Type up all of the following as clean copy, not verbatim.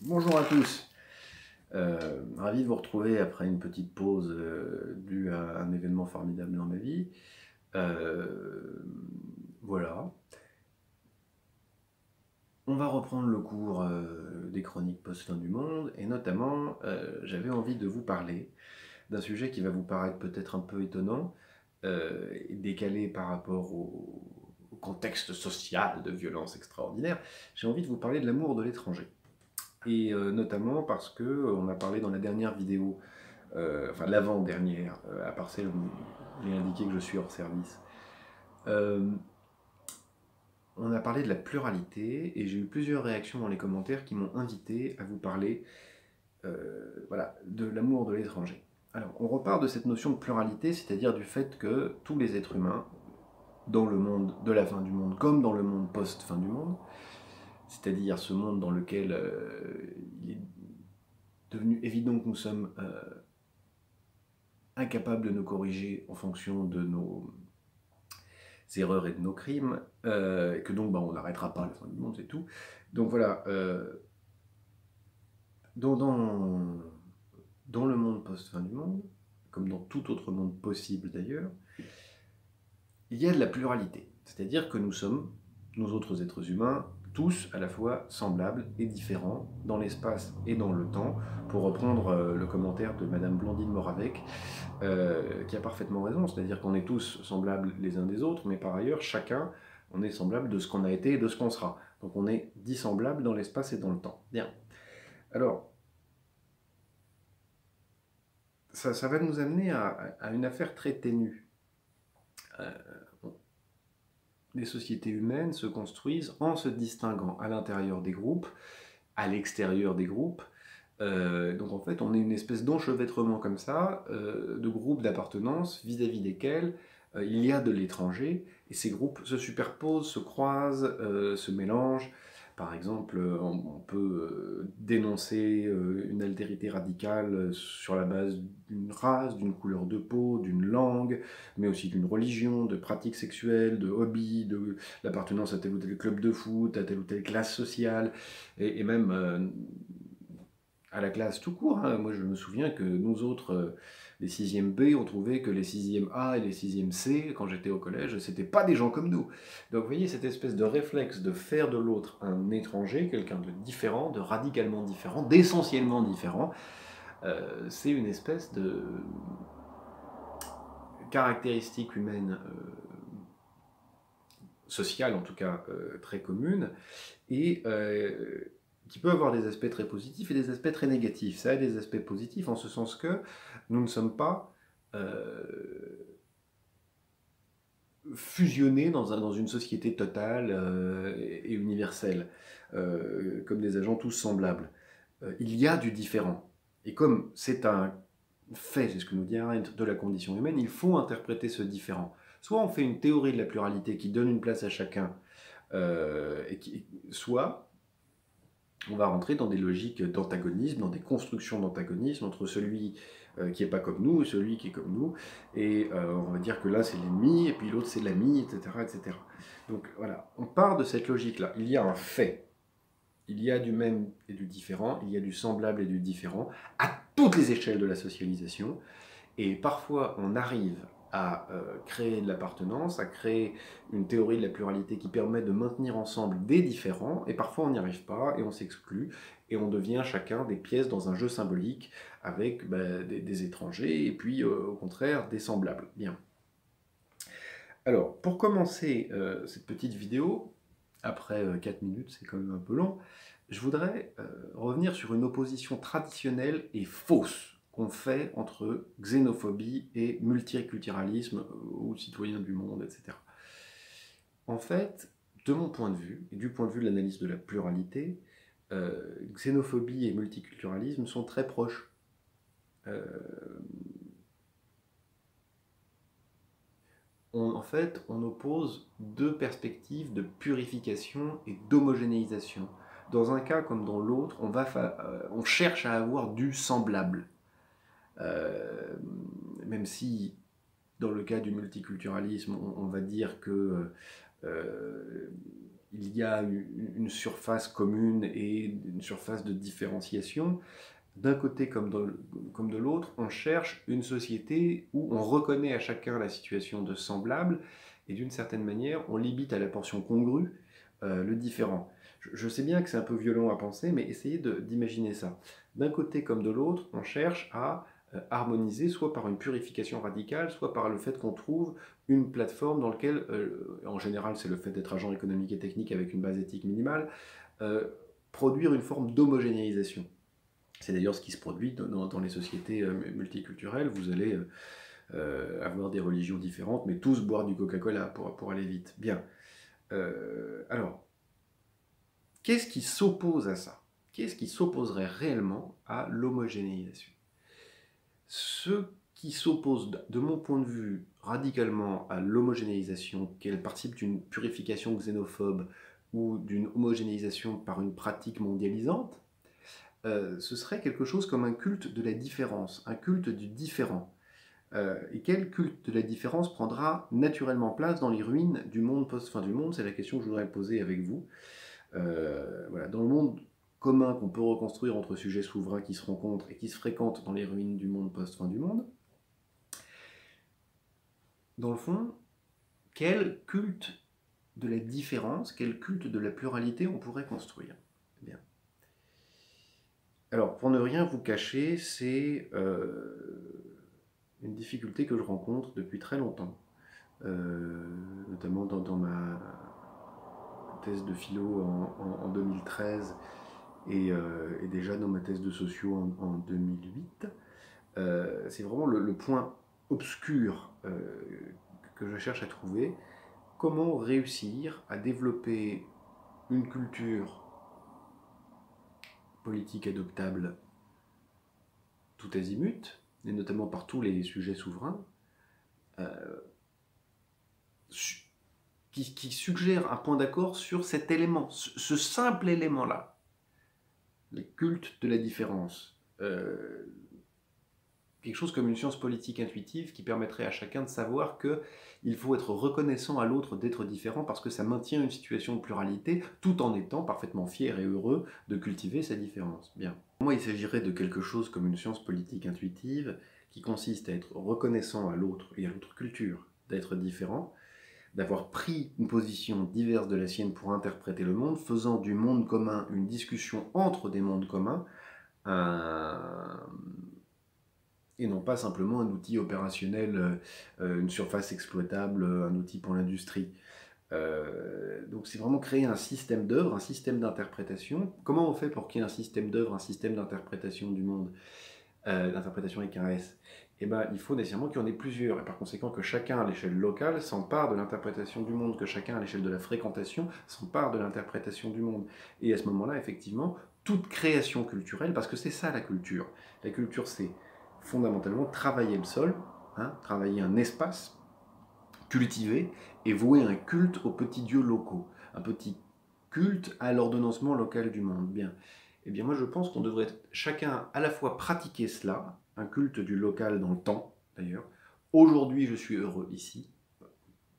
Bonjour à tous, ravi de vous retrouver après une petite pause due à un événement formidable dans ma vie. Euh, voilà, on va reprendre le cours des chroniques post-fin du monde et notamment j'avais envie de vous parler d'un sujet qui va vous paraître peut-être un peu étonnant et décalé par rapport au contexte social de violence extraordinaire. J'ai envie de vous parler de l'amour de l'étranger. Et notamment parce que on a parlé dans la dernière vidéo, enfin l'avant-dernière, à part celle où j'ai indiqué que je suis hors service, euh, on a parlé de la pluralité et j'ai eu plusieurs réactions dans les commentaires qui m'ont invité à vous parler voilà, de l'amour de l'étranger. Alors on repart de cette notion de pluralité, c'est-à-dire du fait que tous les êtres humains, dans le monde de la fin du monde comme dans le monde post-fin du monde, c'est-à-dire ce monde dans lequel il est devenu évident que nous sommes incapables de nous corriger en fonction de nos erreurs et de nos crimes, et que donc on n'arrêtera pas la fin du monde, c'est tout. Donc voilà, dans, dans, dans le monde post-fin du monde, comme dans tout autre monde possible d'ailleurs, il y a de la pluralité. C'est-à-dire que nous sommes, nous autres êtres humains, tous à la fois semblables et différents dans l'espace et dans le temps, pour reprendre le commentaire de Madame Blandine Moravec, qui a parfaitement raison, c'est-à-dire qu'on est tous semblables les uns des autres, mais par ailleurs, chacun, on est semblable de ce qu'on a été et de ce qu'on sera. Donc on est dissemblables dans l'espace et dans le temps. Bien. Alors, ça va nous amener à une affaire très ténue. Euh, les sociétés humaines se construisent en se distinguant à l'intérieur des groupes, à l'extérieur des groupes. Donc en fait, on est une espèce d'enchevêtrement comme ça, de groupes d'appartenance vis-à-vis desquels il y a de l'étranger, et ces groupes se superposent, se croisent, se mélangent. Par exemple, on peut dénoncer une altérité radicale sur la base d'une race, d'une couleur de peau, d'une langue, mais aussi d'une religion, de pratiques sexuelles, de hobbies, de l'appartenance à tel ou tel club de foot, à telle ou telle classe sociale, et même à la classe tout court, hein. Moi, je me souviens que nous autres, les 6e B, on trouvait que les 6e A et les 6e C, quand j'étais au collège, c'était pas des gens comme nous. Donc, vous voyez, cette espèce de réflexe de faire de l'autre un étranger, quelqu'un de différent, de radicalement différent, d'essentiellement différent, c'est une espèce de caractéristique humaine, sociale en tout cas, très commune, et qui peut avoir des aspects très positifs et des aspects très négatifs. Ça a des aspects positifs en ce sens que nous ne sommes pas fusionnés dans une société totale et universelle, comme des agents tous semblables. Il y a du différent. Et comme c'est un fait, c'est ce que nous dit Arendt, de la condition humaine, il faut interpréter ce différent. Soit on fait une théorie de la pluralité qui donne une place à chacun, soit on va rentrer dans des logiques d'antagonisme, dans des constructions d'antagonisme entre celui qui n'est pas comme nous et celui qui est comme nous. Et on va dire que là c'est l'ennemi, et puis l'autre c'est l'ami, etc., etc. Donc voilà, on part de cette logique-là. Il y a un fait. Il y a du même et du différent, il y a du semblable et du différent, à toutes les échelles de la socialisation. Et parfois, on arrive à créer de l'appartenance, à créer une théorie de la pluralité qui permet de maintenir ensemble des différents, et parfois on n'y arrive pas, et on s'exclut, et on devient chacun des pièces dans un jeu symbolique avec des étrangers, et puis au contraire des semblables. Bien. Alors, pour commencer cette petite vidéo, après 4 minutes, c'est quand même un peu long, je voudrais revenir sur une opposition traditionnelle et fausse qu'on fait entre xénophobie et multiculturalisme ou citoyens du monde, etc. En fait, de mon point de vue, et du point de vue de l'analyse de la pluralité, xénophobie et multiculturalisme sont très proches. Euh, en fait, on oppose deux perspectives de purification et d'homogénéisation. Dans un cas comme dans l'autre, on cherche à avoir du semblable. Euh, Même si, dans le cas du multiculturalisme, on va dire que il y a une surface commune et une surface de différenciation. D'un côté comme de l'autre, on cherche une société où on reconnaît à chacun la situation de semblable et d'une certaine manière, on limite à la portion congrue le différent. Je sais bien que c'est un peu violent à penser, mais essayez d'imaginer ça. D'un côté comme de l'autre, on cherche à harmoniser, soit par une purification radicale, soit par le fait qu'on trouve une plateforme dans laquelle, en général c'est le fait d'être agent économique et technique avec une base éthique minimale, produire une forme d'homogénéisation. C'est d'ailleurs ce qui se produit dans les sociétés multiculturelles. Vous allez avoir des religions différentes, mais tous boire du Coca-Cola pour aller vite. Bien. Alors, qu'est-ce qui s'oppose à ça? Qu'est-ce qui s'opposerait réellement à l'homogénéisation? Ce qui s'oppose, de mon point de vue, radicalement à l'homogénéisation, qu'elle participe d'une purification xénophobe ou d'une homogénéisation par une pratique mondialisante, ce serait quelque chose comme un culte de la différence, un culte du différent. Et quel culte de la différence prendra naturellement place dans les ruines du monde post-fin du monde? C'est la question que je voudrais poser avec vous. Voilà, dans le monde commun qu'on peut reconstruire entre sujets souverains qui se rencontrent et qui se fréquentent dans les ruines du monde post-fin du monde, dans le fond, quel culte de la différence, quel culte de la pluralité on pourrait construire? Bien. Alors, pour ne rien vous cacher, c'est une difficulté que je rencontre depuis très longtemps, notamment dans ma thèse de philo en 2013 et déjà dans ma thèse de socio en 2008. C'est vraiment le point obscur que je cherche à trouver. Comment réussir à développer une culture politique adoptable tout azimut, et notamment par tous les sujets souverains, qui suggère un point d'accord sur cet élément, ce simple élément-là, les cultes de la différence. Quelque chose comme une science politique intuitive qui permettrait à chacun de savoir qu'il faut être reconnaissant à l'autre d'être différent parce que ça maintient une situation de pluralité tout en étant parfaitement fier et heureux de cultiver sa différence. Bien. Pour moi, il s'agirait de quelque chose comme une science politique intuitive qui consiste à être reconnaissant à l'autre et à l'autre culture d'être différent, d'avoir pris une position diverse de la sienne pour interpréter le monde, faisant du monde commun une discussion entre des mondes communs, et non pas simplement un outil opérationnel, une surface exploitable, un outil pour l'industrie. Donc c'est vraiment créer un système d'œuvre, un système d'interprétation. Comment on fait pour qu'il y ait un système d'œuvre, un système d'interprétation du monde, d'interprétation avec un S? Eh ben, il faut nécessairement qu'il y en ait plusieurs, et par conséquent que chacun à l'échelle locale s'empare de l'interprétation du monde, que chacun à l'échelle de la fréquentation s'empare de l'interprétation du monde. Et à ce moment-là, effectivement, toute création culturelle, parce que c'est ça la culture, c'est fondamentalement travailler le sol, travailler un espace, cultiver et vouer un culte aux petits dieux locaux, un petit culte à l'ordonnancement local du monde. Bien. Eh bien, moi je pense qu'on devrait chacun à la fois pratiquer cela, un culte du local dans le temps d'ailleurs. Aujourd'hui je suis heureux ici,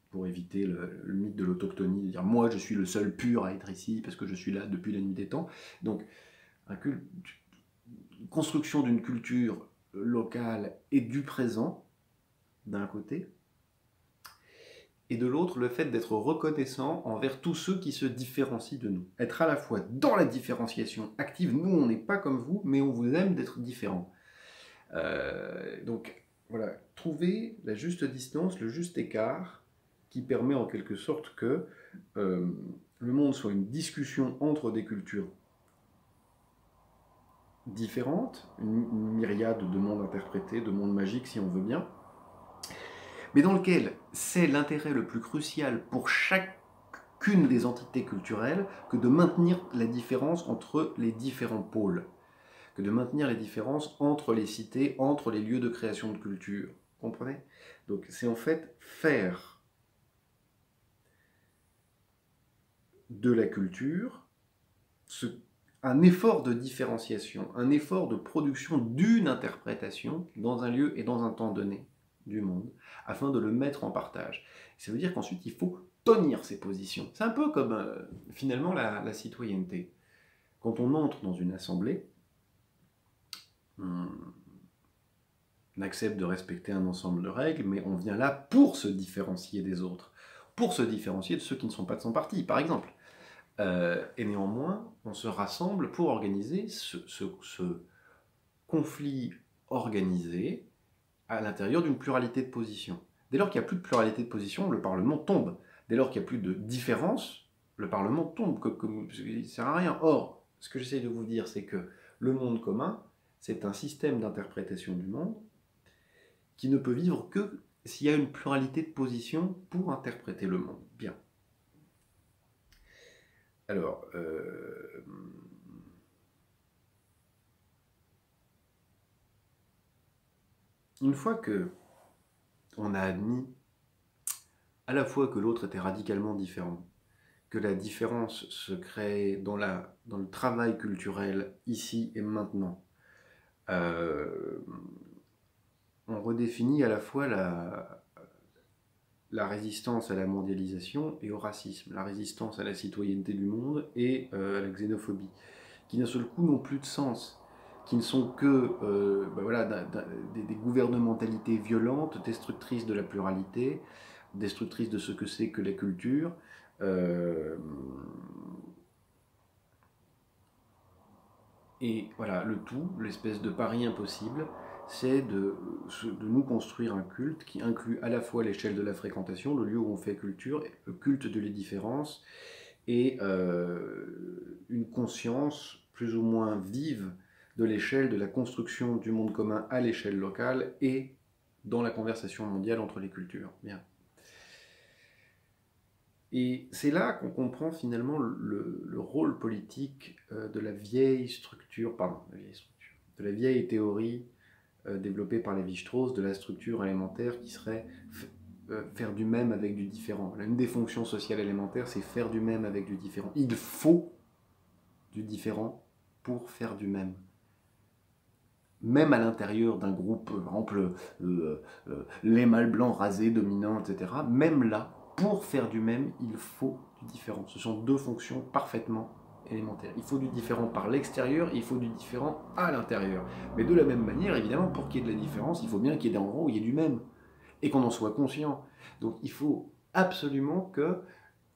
pour éviter le mythe de l'autochtonie, de dire moi je suis le seul pur à être ici parce que je suis là depuis la nuit des temps. Donc, un culte, construction d'une culture locale et du présent, d'un côté, et de l'autre, le fait d'être reconnaissant envers tous ceux qui se différencient de nous. Être à la fois dans la différenciation active, nous on n'est pas comme vous, mais on vous aime d'être différent. Donc voilà, trouver la juste distance, le juste écart, qui permet en quelque sorte que le monde soit une discussion entre des cultures différentes, une myriade de mondes interprétés, de mondes magiques si on veut bien, mais dans lequel c'est l'intérêt le plus crucial pour chacune des entités culturelles que de maintenir la différence entre les différents pôles, que de maintenir les différences entre les cités, entre les lieux de création de culture. Vous comprenez? Donc c'est en fait faire de la culture un effort de différenciation, un effort de production d'une interprétation dans un lieu et dans un temps donné. du monde afin de le mettre en partage. Ça veut dire qu'ensuite, il faut tenir ses positions. C'est un peu comme, finalement, la citoyenneté. Quand on entre dans une assemblée, on accepte de respecter un ensemble de règles, mais on vient là pour se différencier des autres, pour se différencier de ceux qui ne sont pas de son parti, par exemple. Et néanmoins, on se rassemble pour organiser ce conflit organisé à l'intérieur d'une pluralité de positions. Dès lors qu'il n'y a plus de pluralité de positions, le Parlement tombe. Dès lors qu'il n'y a plus de différence, le Parlement tombe. Il ne sert à rien. Or, ce que j'essaie de vous dire, c'est que le monde commun, c'est un système d'interprétation du monde qui ne peut vivre que s'il y a une pluralité de positions pour interpréter le monde. Bien. Alors, une fois que on a admis à la fois que l'autre était radicalement différent, que la différence se crée dans le travail culturel ici et maintenant, on redéfinit à la fois la résistance à la mondialisation et au racisme, la résistance à la citoyenneté du monde et à la xénophobie, qui d'un seul coup n'ont plus de sens, qui ne sont que des gouvernementalités violentes, destructrices de la pluralité, destructrices de ce que c'est que la culture. Et voilà, le tout, l'espèce de pari impossible, c'est de nous construire un culte qui inclut à la fois l'échelle de la fréquentation, le lieu où on fait culture, le culte de les différences, et une conscience plus ou moins vive de l'échelle de la construction du monde commun à l'échelle locale et dans la conversation mondiale entre les cultures. Bien. Et c'est là qu'on comprend finalement le rôle politique de la vieille structure, de la vieille théorie développée par Lévi-Strauss de la structure élémentaire qui serait faire du même avec du différent. L'une des fonctions sociales élémentaires, c'est faire du même avec du différent. Il faut du différent pour faire du même. Même à l'intérieur d'un groupe, par exemple, les mâles blancs rasés, dominants, etc., même là, pour faire du même, il faut du différent. Ce sont deux fonctions parfaitement élémentaires. Il faut du différent par l'extérieur, il faut du différent à l'intérieur. Mais de la même manière, évidemment, pour qu'il y ait de la différence, il faut bien qu'il y ait des endroits où il y ait du même, et qu'on en soit conscient. Donc il faut absolument que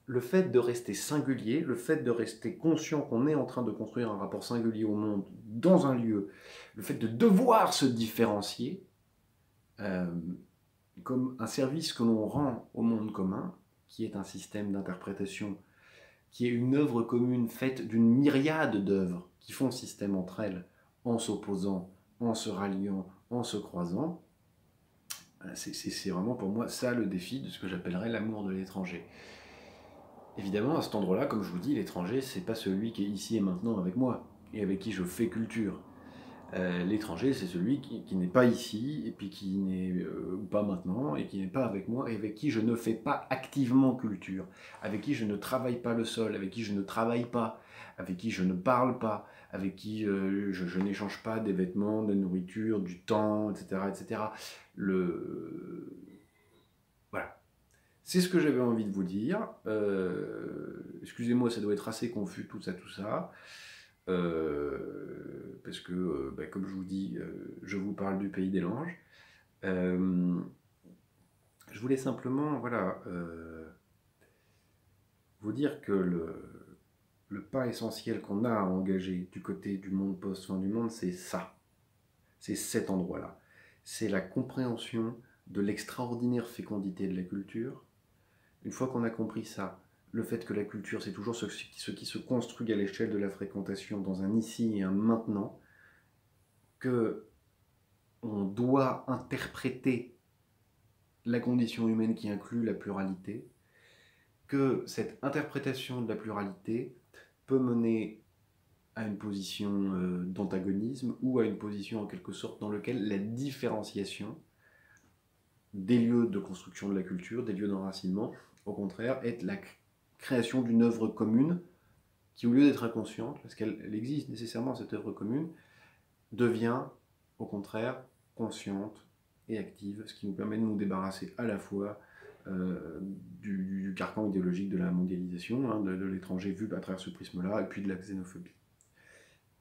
le fait de rester singulier, le fait de rester conscient qu'on est en train de construire un rapport singulier au monde dans un lieu, le fait de devoir se différencier, comme un service que l'on rend au monde commun, qui est un système d'interprétation, qui est une œuvre commune faite d'une myriade d'œuvres qui font système entre elles, en s'opposant, en se ralliant, en se croisant. C'est vraiment pour moi ça le défi de ce que j'appellerais l'amour de l'étranger. Évidemment, à cet endroit-là, comme je vous dis, l'étranger, c'est pas celui qui est ici et maintenant avec moi, et avec qui je fais culture. L'étranger, c'est celui qui n'est pas ici, et puis qui n'est pas maintenant, et qui n'est pas avec moi, et avec qui je ne fais pas activement culture, avec qui je ne travaille pas le sol, avec qui je ne travaille pas, avec qui je ne parle pas, avec qui je n'échange pas des vêtements, de la nourriture, du temps, etc. etc. Voilà. C'est ce que j'avais envie de vous dire. Excusez-moi, ça doit être assez confus tout ça. Parce que, comme je vous dis, je vous parle du pays des langes. Je voulais simplement vous dire que le pas essentiel qu'on a à engager du côté du monde post-fin du monde, c'est ça. C'est cet endroit-là. C'est la compréhension de l'extraordinaire fécondité de la culture. Une fois qu'on a compris ça, le fait que la culture, c'est toujours ce qui se construit à l'échelle de la fréquentation dans un ici et un maintenant, que on doit interpréter la condition humaine qui inclut la pluralité, que cette interprétation de la pluralité peut mener à une position d'antagonisme ou à une position en quelque sorte dans laquelle la différenciation des lieux de construction de la culture, des lieux d'enracinement, au contraire, est la création d'une œuvre commune qui, au lieu d'être inconsciente, parce qu'elle existe nécessairement, cette œuvre commune, devient, au contraire, consciente et active, ce qui nous permet de nous débarrasser à la fois du carcan idéologique de la mondialisation, hein, de l'étranger vu à travers ce prisme-là, et puis de la xénophobie.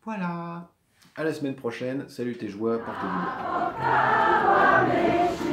Voilà. À la semaine prochaine. Salut tes joies, portez-vous bien.